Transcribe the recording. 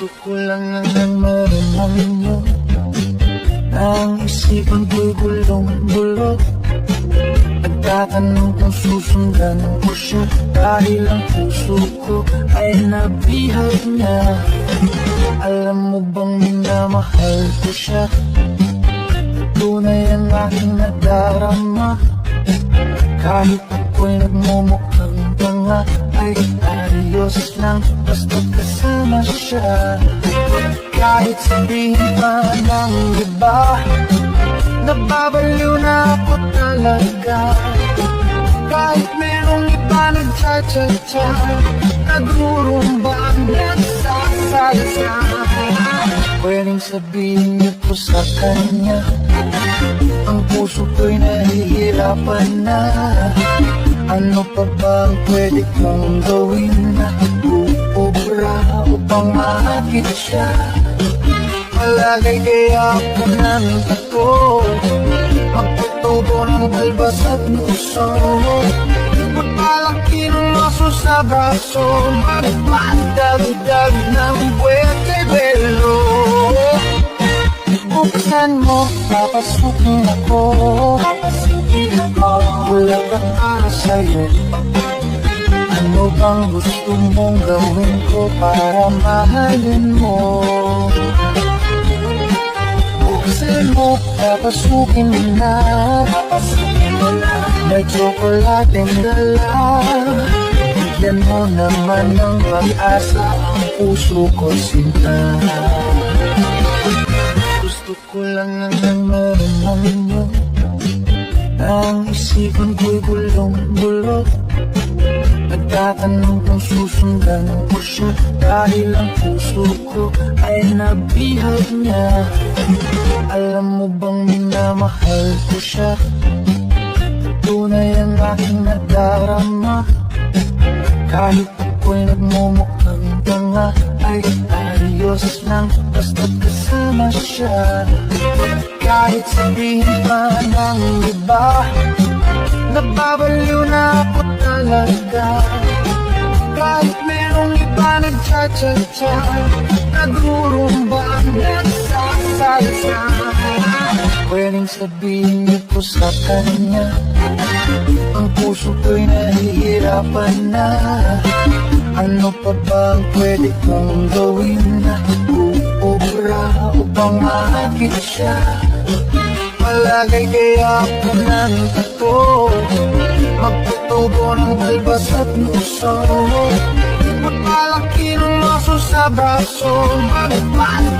Gusto ko lang nang marinig nyo ang isipan ko'y bulong-bulok. Nagtatanong kung susundan ko siya dahil ang puso ko ay nabihag niya. Alam mo bang minamahal ko siya? Tunay ang aking nadarama. Kahit ako'y nagmumukhang tanga, ay ayos lang basta't kasama siya. Kahit sabihin pa ng iba, nababaliw na ako talaga. Kahit merong iba nagtsatsa-tsa, nagurumba ang nagsasalsa. Pwedeng sabihin niyo po sa kanya, ang puso ko'y nahihirapan na. Ano pa ba ang pwede kong gawin na uubra upang maakit siya? Palagay kaya ako ng tato, magtutubo ng balbas at nuso. Magpalaki ng maso sa braso, magpadag-dag ng buwete-belo. Buksan mo, papasukin ako. Wala ka para sa'yo. Ano bang gusto mong gawin ko para mahalin mo? Buksan mo, papasukin mo na. May tsokolating dala. Bigyan mo naman ng pag-asa ang puso ko, sinta. Gusto ko lang nang marinig nyo ang isipan ko'y bulong-bulok. Nagtatanong kung susundan ko siya dahil ang puso ko ay nabihag niya. Alam mo bang minamahal ko siya? Tunay ang aking nadarama. Kahit ako'y nagmumukhang tanga, ay ayos lang basta't kasama siya. Kahit sabihin pa ng iba, nababaliw na ako talaga. Kahit merong iba nagtsatsa-tsa, nagurumba ang nagsasalsa. Pwedeng sabihin niyo po sa kanya, ang puso ko'y nahihirapan na. Ano pa ba ang pwede kong gawin na uubra upang maakit siya? Palagay kaya ako ng tato, magtutubo ng balbas at nuso. Magpalaki ng maso sa braso, magpalaki